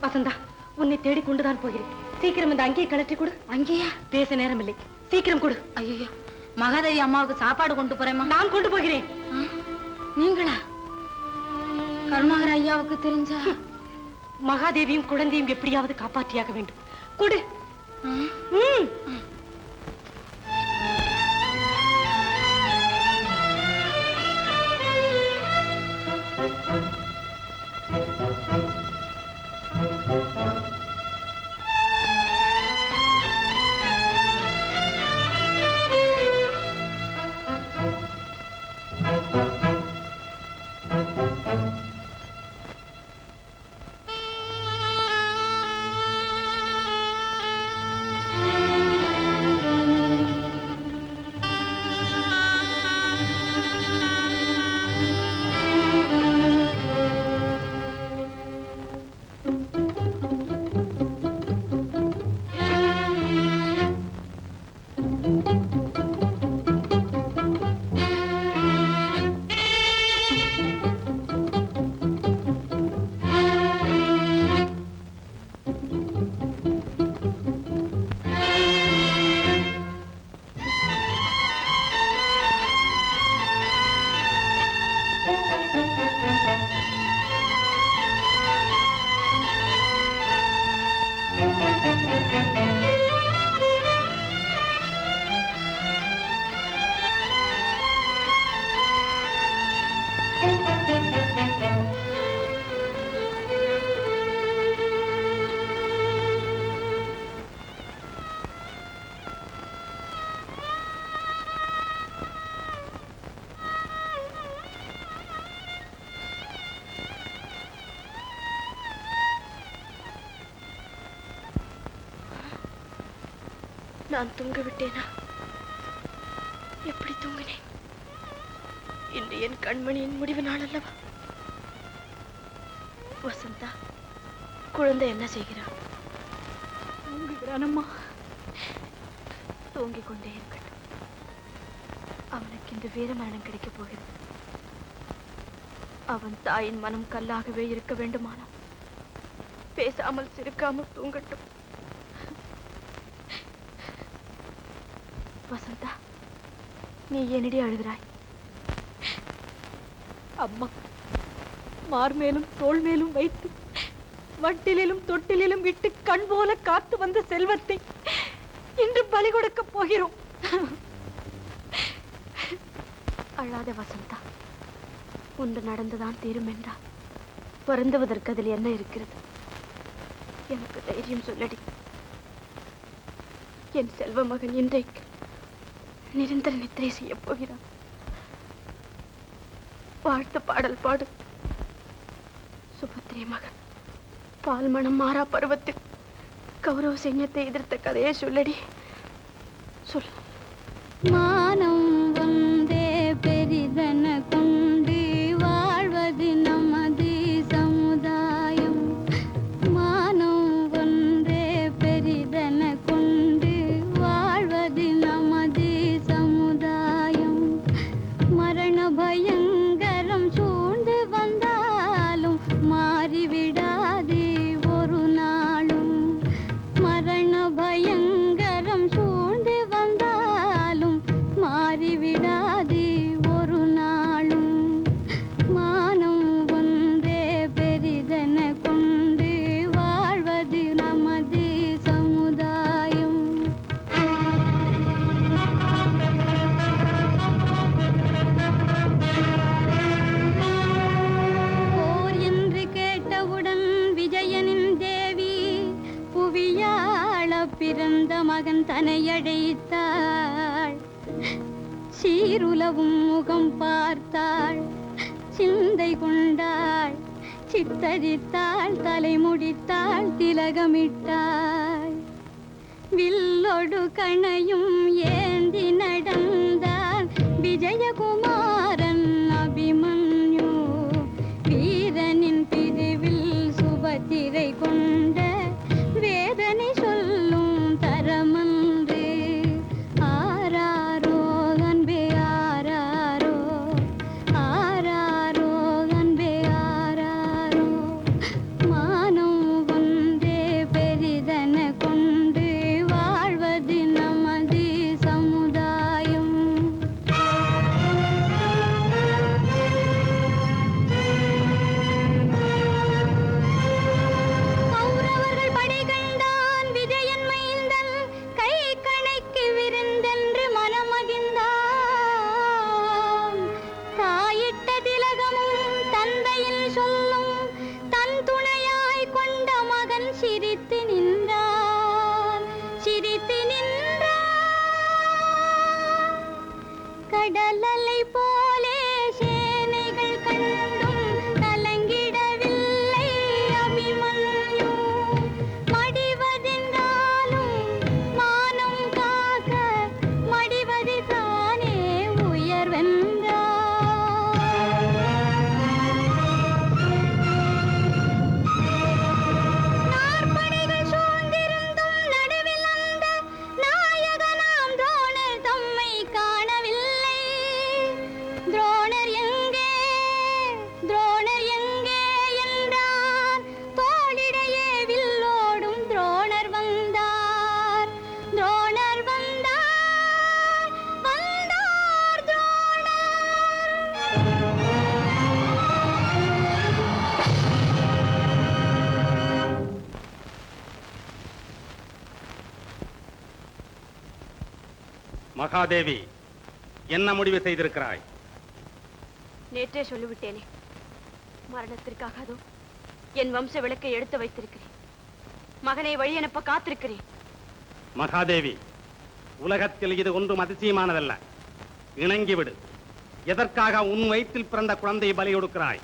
வசந்தா, உன்னை தேடி கொண்டுதான் போகிறேன். சீக்கிரம் இந்த அங்கேயே கலற்றி கொடு. அங்கேயா? பேச நேரம் இல்லை, சீக்கிரம் கொடு. ஐயோ, மகாதேவி அம்மாவுக்கு சாப்பாடு கொண்டு போறேம்மா. நான் கொண்டு போகிறேன். நீங்களா? கருணாகர ஐயாவுக்கு தெரிஞ்சா மகாதேவியும் குழந்தையும் எப்படியாவது காப்பாற்றியாக வேண்டும். கொடு. நான் தூங்க விட்டேனா? எப்படி தூங்கினேன்? இன்று என் கண்மணியின் முடிவு நாள் அல்லவா? வசந்தா, குழந்தை என்ன செய்கிறான்? தூங்குகிறானம்மா. தூங்கிக் கொண்டே இருக்கட்டும். அவனுக்கு இந்த வீர மரணம் கிடைக்கப் போகிறது. அவன் தாயின் மனம் கல்லாகவே இருக்க வேண்டுமானால் பேசாமல் சிரிக்காமல் தூங்கட்டும். வசந்தா, நீ என்னடி அழுகிறாய்? அம்மா மார் மேலும் தோள் மேலும் வைத்து வட்டிலும் தொட்டிலும் விட்டு கண் போல காத்து வந்த செல்வத்தை இன்று பலி கொடுக்க போகிறோம். அழாத வசந்தா, ஒன்று நடந்துதான் தீரும் என்றால் வருந்துவதற்கு அதில் என்ன இருக்கிறது? எனக்கு தைரியம் சொல்லடி. என் செல்வ மகன் இன்றைக்கு நிரந்தர நித்திரை செய்ய போகிறான். வாழ்த்து பாடல் பாடு. சுபத்திரை மகன் பால் மனம் மாறா பருவத்தில் கௌரவ சைன்யத்தை எதிர்த்த கதையை சொல்லடி, சொல். மானம் வந்தே பெரிதன கொண்டு வாழ்வது நமது சமுதாயம். மானம் வந்தே பெரிதன கொண்டு வாழ்வது நமது சமுதாயம். மரண பயங்கரம் சூழ்ந்து வந்தாலும் மாறிவிடாது ஒரு நாளும். மரண பயங்கரம் சூழ்ந்து வந்தாலும் மாறிவிடாது ஒரு நாளும். மானம் ஒன்றே பெரிதென கொண்டு வாழ்வது நமது சமுதாயம். போர் என்று கேட்டவுடன் விஜயனின் தேவி புவியாள பிறந்த மகன் தனையடைத்தாள். சீருலவும் முகம் பார்த்தாள், சிந்தை கொண்டாள், சித்தரித்தாள், தலை முடித்தாள், திலகமிட்டாள். வில்லொடு கணையும் ஏந்தி நடந்தான் விஜயகுமாரன் அபிமன்யு. வீரனின் பிரிவில் சுபத்திரை கொண்ட வேதனை சொல்லும் தரமன்று. ஆராரோ அன்பே ஆராரோ, ஆராரோ அன்பே ஆராரோ. மானம் கடலலை போலே சேனைகள் கண்டும் கலங்கிடவில்லை அபிமன்யு. மடிவதென்றாலும் மானம் காக்க மடிவது தானே உயர்வென்றார். நாற்படைகள் சூழ்ந்திருந்தும் நடுவில் அந்த நாயகனாம் துரோணர் தம்மை காணவில்லை. துரோணர் எங்கே, துரோணர் எங்கே என்றார். தோளிடையே வில்லோடும் துரோணர் வந்தார், துரோணர் வந்தார், வந்தார் துரோணர். மகாதேவி, என்ன முடிவு செய்திருக்கிறாய்? நேற்றே சொல்லிவிட்டேனே, மரணத்திற்காகதோ என் வம்ச விளக்கை எடுத்து வைத்திருக்கிறேன். மகனை வழி அனுப்ப காத்திருக்கிறேன். மகாதேவி, உலகத்தில் இது ஒன்றும் அதிசயமானதல்ல. இணங்கிவிடு. எதற்காக உன் வயிற்றில் பிறந்த குழந்தையை பலி கொடுக்கிறாய்?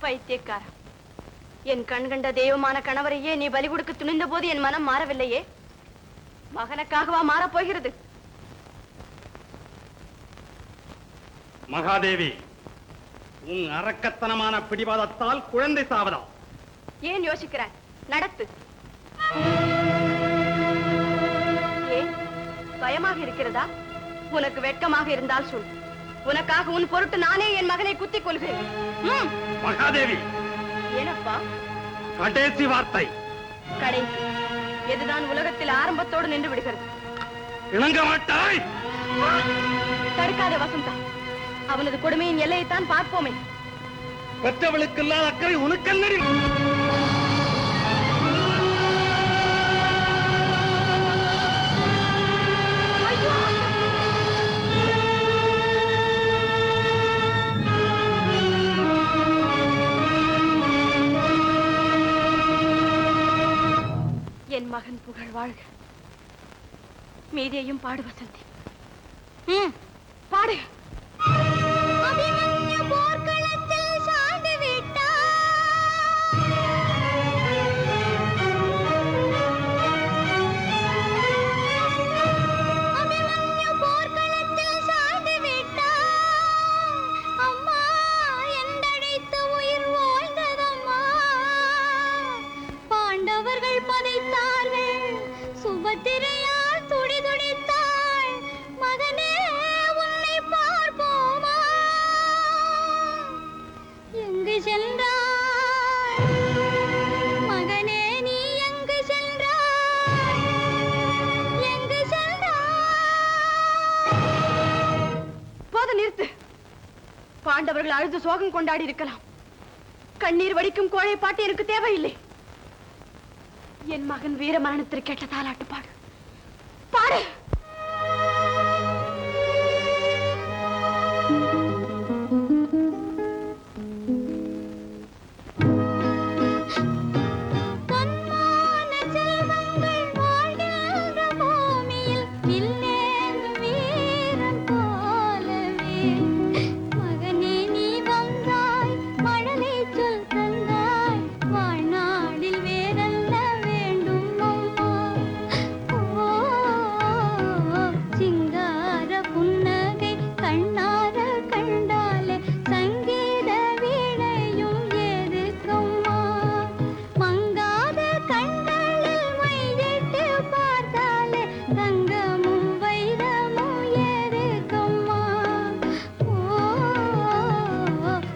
பைத்தியக்காரா, என் கண்கண்ட தெய்வமான கணவரையே நீ பலி கொடுக்க துணிந்த போது என் மனம் மாறவில்லையே. மகனுக்காகவா மாறப் போகிறது? மகாதேவி, உன் அரக்கத்தனமான பிடிவாதத்தால் குழந்தை சாவதா? ஏன் யோசிக்கிறாய்? நடத்து. ஏன் பயமாக இருக்கிறதா? உனக்கு வெட்கமாக இருந்தால் சொல். உனக்காக உன் பொருட்டு நானே என் மகனை குத்திக் கொள்கிறேன். மகாதேவி, ஏனப்பா? கடைசி வார்த்தை. கடைசி எதுதான் உலகத்தில் ஆரம்பத்தோடு நின்று விடுகிறது. இணங்க மாட்டாய். தடுக்காதே வசந்தா, அவனது கொடுமையின் எல்லையைத்தான் பார்ப்போமே. பெற்றவளுக்கு இல்லாத அக்கறை உனக்கல்லடி. என் மகன் புகழ் வாழ்க. மீதியையும் பாடு வசந்தி. பாடு. அபிமன்யு போர்க்களத்தில் சாய்ந்து விட்டார். அபிமன்யு போர்க்களத்தில் சாய்ந்து விட்டார். அம்மா என்றழைத்து உயிர் வாழ்ந்ததம்மா. பாண்டவர்கள் பதைத்தார்கள், சுபத்திரையால் துடி துடித்தாள். மகனே உன்னை பார்ப்போமா? எங்கு சென்றாய் மகனே, நீ எங்கு சென்றாய்? எங்கு சென்றாய்? போது நிறுத்து. பாண்டவர்கள் அழுது சோகம் கொண்டாடி இருக்கலாம். கண்ணீர் வடிக்கும் கோழை பாட்டு எனக்கு தேவையில்லை. என் மகன் வீர மரணத்திற்கு கேட்ட தாலாட்டு பாடு. பாடு. பொன்மான செல்வங்கள் வாழ்கின்ற பூமியில் வில்லேந்தும் வீரன் போலவே மகனே நீ வந்தாய், மழலை சொல் தந்தாய். வாழ்நாளில் வேறல்ல வேண்டும் அம்மா. ஓ, சிங்கார புன்னகை கண்ணார கண்டாலே சங்கீத வீணையும் எதுக்கம்மா? மங்காத கண்களில் மையிட்டு பார்த்தாலே தங்கமும் வைரமும் எதுக்கம்மா? ஓ,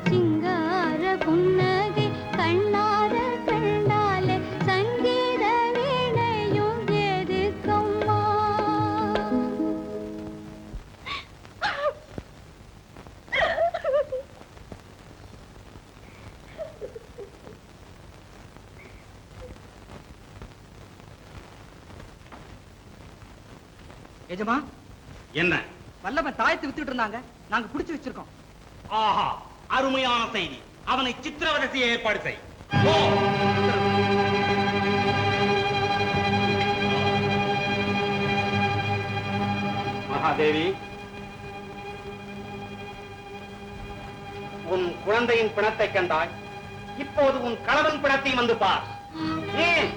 சிங்கார புன்னகை கண்ணார கண்டாலே சங்கீத வீணையும் எதுக்கம்மா? எஜமா, என்ன? வல்லவன் தாயத்தை வித்துட்டு இருந்தாங்க, நாங்க புடிச்சு வச்சிருக்கோம். ஆஹா, அருமையான செய்தி. அவனை சித்திரவதை செய்ய ஏற்பாடு செய். போ. மகாதேவி, உன் குழந்தையின் பிணத்தை கண்டாய், இப்போது உன் கணவன் பிணத்தை வந்து பார். ஏன்?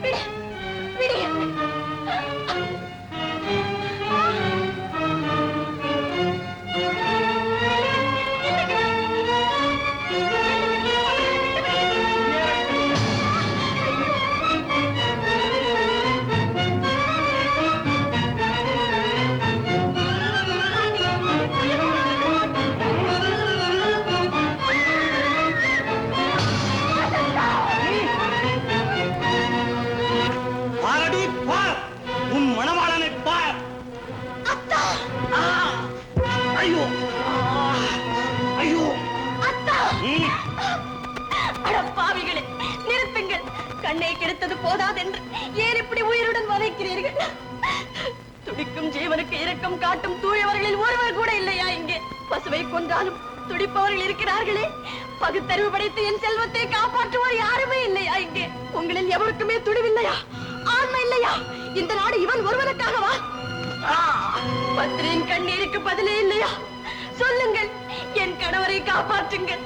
கண்ணை கெடுத்தது போதாதென்று ஏன் இப்படி உயிருடன் வதைக்கிறீர்கள்? துடிக்கும் ஜீவனுக்கு இரக்கம் காட்டும் தூயவர்களில் ஒருவர் கூட இல்லையா இங்கே? பசுவை கொன்றாலும் துடிப்பவர்கள் இருக்கிறார்களே. பகுத்தறிவு படைத்து என் செல்வத்தை காப்பாற்றுவோர் யாருமே இல்லையா இங்கே? உங்களில் எவருக்குமே துடிவில்லையா? ஆண்மை இல்லையா? இந்த நாடு இவன் ஒருவனுக்காகவா? பத்திரியின் கண்ணீருக்கு பதிலே இல்லையா? சொல்லுங்கள், என் கணவரை காப்பாற்றுங்கள்.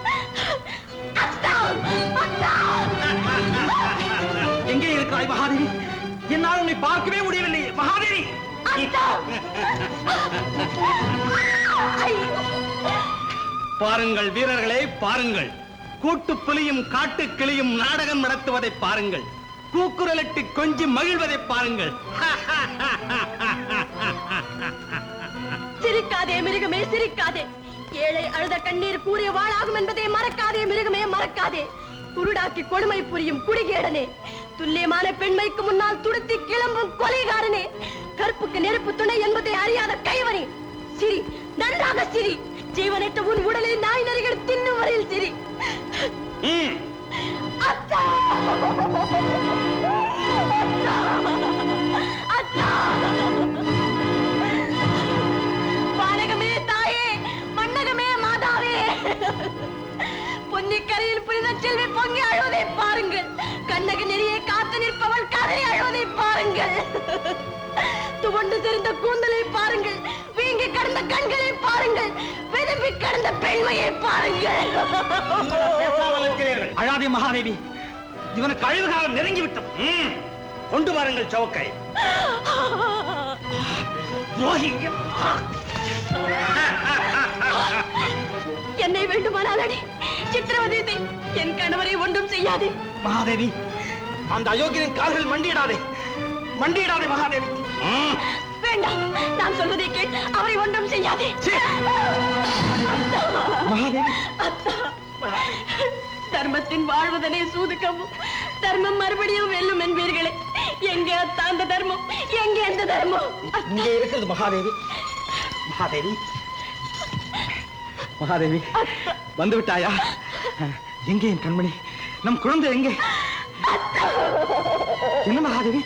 எங்கே இருக்கிறாய் மகாதேவி? என்னால் உன்னை பார்க்கவே முடியவில்லை மகாதேவி. பாருங்கள் வீரர்களே, பாருங்கள். கூட்டு புலியும் காட்டு கிளியும் நாடகம் நடத்துவதை பாருங்கள். கூக்குரலிட்டு கொஞ்சி மகிழ்வதை பாருங்கள். சிரிக்காதே மிருகமே, சிரிக்காதே. ஏழை அழுத கண்ணீர் கூறிய வாழாகும் என்பதை மறக்காதே மிருகமே, மறக்காதே. குருடாக்கி கொடுமை புரியும் குடிகேடனே, துல்லியமான பெண்மைக்கு முன்னால் துடுத்தி கிளம்பும் கொலைகாரனே, கற்புக்கு நெருப்பு துணை என்பதை அறியாத கைவனே, சிரி, நன்றாக சிரி. ஜீவனற்ற உன் உடலில் நாய் நரிகள் தின்னும் வரையில் சிரி. அத்தா! அத்தா! வானகமே தாயே, மண்ணகமே மாதாவே, பொன்னிக்கரையில் புனித செல்வி பொங்கி அழுவதை பாருங்கள். கண்ணக நெறியை காத்து நிற்பவள் கரை அழுவதை பாருங்கள். துவண்டு தெரிந்த கூந்தலை பாருங்கள், வீங்கி கடந்த கண்களை பாருங்கள், விரும்பி கடந்த பெண்மையை பாருங்கள். அழாதே மகாதேவி, இவனுக்கு அழிவு காலம் நெருங்கிவிட்டது. கொண்டு வாருங்கள் சவுக்கை. என்னை வேண்டுமானால் அடி, சித்திரவதை செய். என் கணவரை ஒன்றும் செய்யாதே. மகாதேவி, அந்த அயோக்கியரின் கால்கள் மண்டியிடாதே, மண்டியிடாதே மகாதேவி. வேண்டாம், நான் சொல்வதை கேள். அவரை ஒன்றும் செய்யாதே. மகாதேவி, தர்மத்தின் வாழ்வதனை சூதுக்கவும் தர்மம் மறுபடியும் வெல்லும் என்பீர்களே. எங்கே அத்தா அந்த தர்மம்? எங்கே அந்த தர்மம்? இங்கே இருக்கிறது மகாதேவி. மகாதேவி, மகாதேவி, வந்து விட்டாயா? எங்கே என் கண்மணி? நம் குழந்தை எங்கே? என்ன மகாதேவி?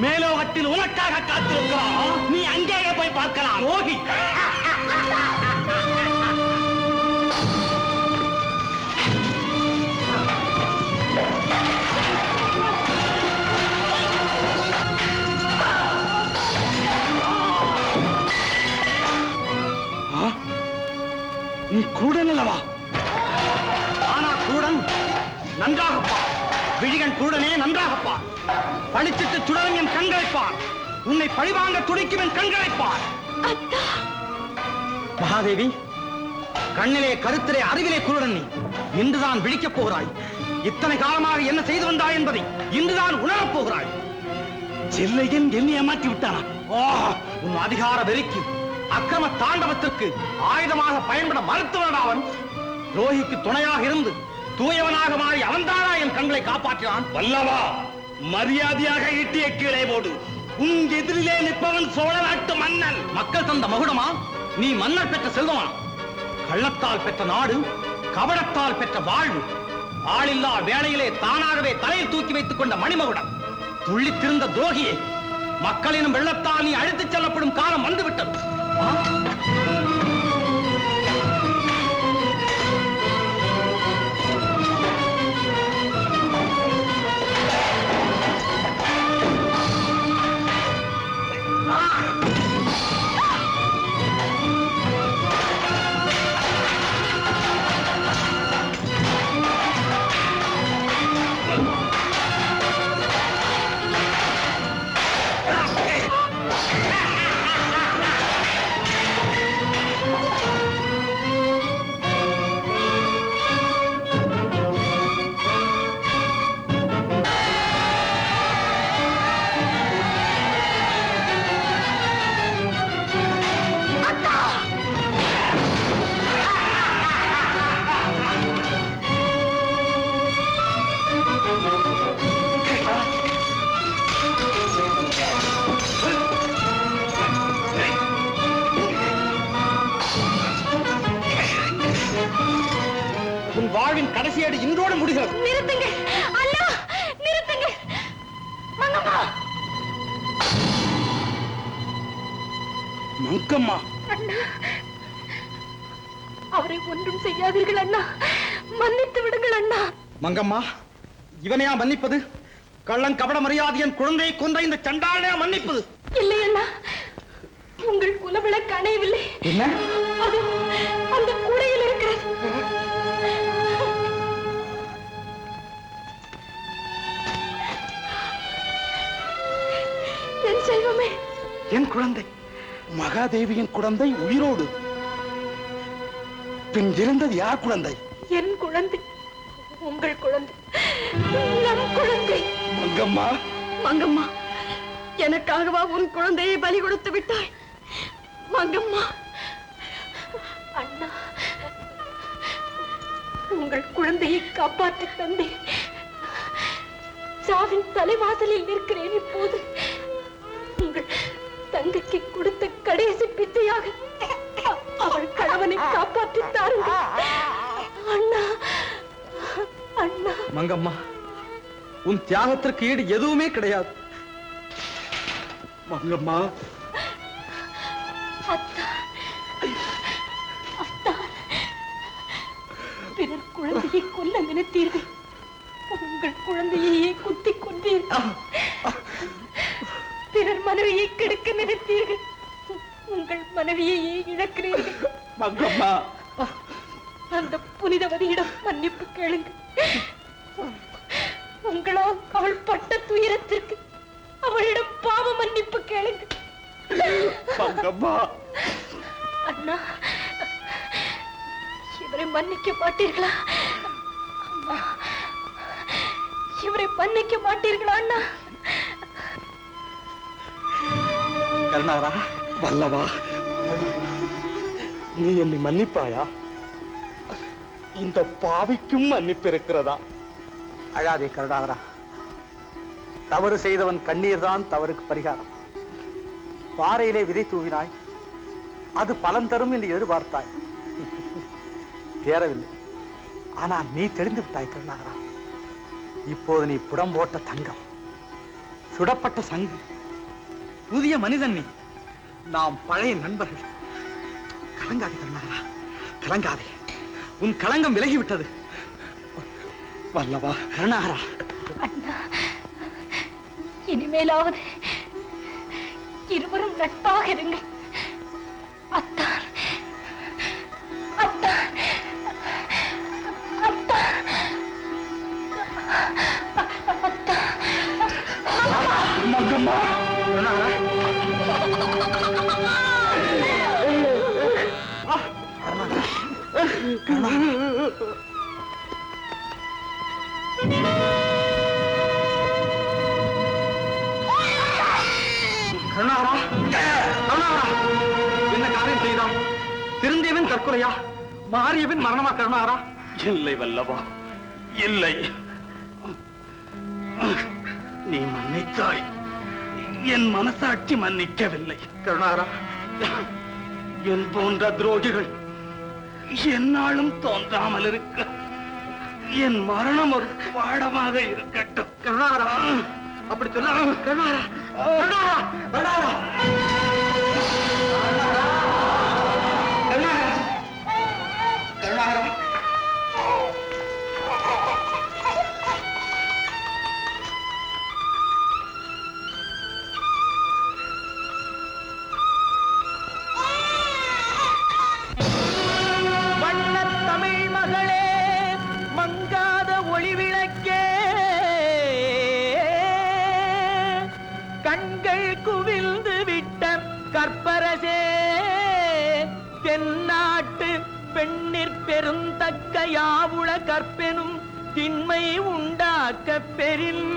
மேலோகத்தில் உனக்காக காத்திருக்கிறான். நீ அங்கேயே போய் பார்க்கலாம். ரோகி, நீ கூடன் அல்லவா? ஆனா கூடன் நன்றாகப்பா. விழிகன் கூடனே நன்றாகப்பா. பழிச்சிட்டு சுடரும் என் கண்களைப்பார். உன்னை பழிவாங்க துடிக்கும் என் கண்களைப்பார். மகாதேவி, கண்ணிலே கருத்திலே அறிவிலே குருடன் நீ. இன்றுதான் விழிக்கப் போகிறாய். இத்தனை காலமாக என்ன செய்து வந்தாய் என்பதை இன்றுதான் உணரப் போகிறாய். ஜில்லையன் என்னை ஏமாற்றி விட்டானா? உன் அதிகார வெறிக்கு, அக்கிரம தாண்டவத்திற்கு ஆயுதமாக பயன்பட மறுத்தவன் அவன். துரோகிக்கு துணையாக இருந்து தூயவனாக மாறி அவன்தானா என் கண்களை காப்பாற்றினான்? வல்லவா, மரியாதையாக ஈட்டிய கீழே போடு. உன் எதிரிலே நிற்பவன் சோழ நாட்டு மன்னன். மக்கள் தந்த மகுடமா? நீ மன்னர் பெற்ற செல்வமா? கள்ளத்தால் பெற்ற நாடு, கபடத்தால் பெற்ற வாழ்வு, ஆளில்லா வேளையிலே தானாகவே தலையில் தூக்கி வைத்துக் கொண்ட மணிமகுடம். துள்ளித்திருந்த துரோகியே, மக்களினும் வெள்ளத்தால் நீ அழைத்துச் செல்லப்படும் காலம் வந்துவிட்டது. கதையின் கடைசியடி இன்றோடு முடிகிறது. நிறுத்துங்க அண்ணா, நிறுத்துங்க. மங்கம்மா, மங்கம்மா, அண்ணா, அவரை ஒன்றும் செய்யாதீர்கள் அண்ணா, மன்னித்து விடுங்கள் அண்ணா. மங்கம்மா, இவனையா மன்னிப்பது? கள்ளன் கபட மரியாதை என் குழந்தையை கொன்ற இந்த சண்டாளையா மன்னிப்பது? இல்லை அண்ணா, உங்கள் குலவிளக்கு அணையவில்லை. என்ன? அது அந்த கூடையில் இருக்கிறது. என் செல்வமே, என் குழந்தை, மகாதேவியின் குழந்தை உயிரோடு. பின் இருந்தது யார் குழந்தை? என் குழந்தை, உங்கள் குழந்தை, நம் குழந்தை. மங்கம்மா, மங்கம்மா, எனக்காகவா உன் குழந்தையை பலி கொடுத்து விட்டாய்? மங்கம்மா, அண்ணா, உங்கள் குழந்தையை காப்பாற்றி தந்தேன். சாவின் தலைவாசலில் நிற்கிறேன் இப்போது. உங்கள் தங்கைக்கு கொடுத்த கடைசி பிச்சையாக அவள் கணவனை காப்பாற்றி தாருங்கள் அண்ணா. அண்ணா. மங்கம்மா, உன் தியாகத்திற்கு ஈடு எதுவுமே கிடையாது. மங்கம்மா, அத்தா, அத்தா, பிறர் குழந்தையை கொல்ல நினைத்தீர்கள், உங்கள் குழந்தையே குத்தி கொண்டீர்கள். பிறர் மனைவியை கெடுக்க நினைத்தீர்கள், உங்கள் மனைவியையே இழக்கிறீர்கள். மங்கம்மா, அந்த புனிதவதியிடம் மன்னிப்பு கேளுங்கள். உங்களால் அவள் பட்ட துயரத்திற்கு அவளிடம் பாவ மன்னிப்பு கேளுங்கள். மங்கம்மா, அண்ணா, இவரை மன்னிக்க மாட்டீர்களா? அம்மா, இவரை மன்னிக்க மாட்டீர்களா அண்ணா? கருணாரா, வல்லவா, நீ என்னை மன்னிப்பாயா? இந்த பாவிக்கும் மன்னிப்பு இருக்கிறதா? அழாதே கருணாகரா. தவறு செய்தவன் கண்ணீர் தான் தவறுக்கு பரிகாரம். பாறையிலே விதை தூவினாய், அது பலன் தரும் என்று எதிர்பார்த்தாய், தேரவில்லை. ஆனால் நீ தெரிந்து விட்டாய் கருணாகரா. இப்போது நீ புடம் போட்ட தங்கம், சுடப்பட்ட சங்கு, புதிய மனிதன். நீ, நாம் பழைய நண்பர்கள். கலங்காதே கருணாகரா, கலங்காதே. உன் களங்கம் விலகிவிட்டது. வல்லவா, கருணாகரா. அண்ணா, இனிமேலாவது இருவரும் நட்பாக இருங்கள். அத்தான், அத்தான், அத்தான், அத்தான். மங்கம்மா, கருணாகரா. கருணாகரா, கருணாகரா, என்ன காரியம் செய்தான்? திருந்தியவன் தற்கொலையா? மாறியவன் மரணமா கருணாகரா? இல்லை வல்லவா, இல்லை. நீ மன்னித்தாய், என் மனசாட்சி மன்னிக்கவில்லை. கருணாகரா, என் போன்ற துரோகிகள் என்னாலும் தோன்றாமல் இருக்க என் மரணம் ஒரு பாடமாக இருக்கட்டும். கருணாகரா, அப்படி சொல்ல. கருணாகரா, கருணாகரா, கருணாகரா, கருணாகரா, கருணாகரா. தமிழ் மகளே, மங்காத ஒளி விளக்கே, கண்கள் குவிந்து விட்ட கற்பரசே, தென்னாட்டு பெண்ணிற் பெருந்தக்க யாவுள கற்பெனும் திண்மை உண்டாக்க பெறின்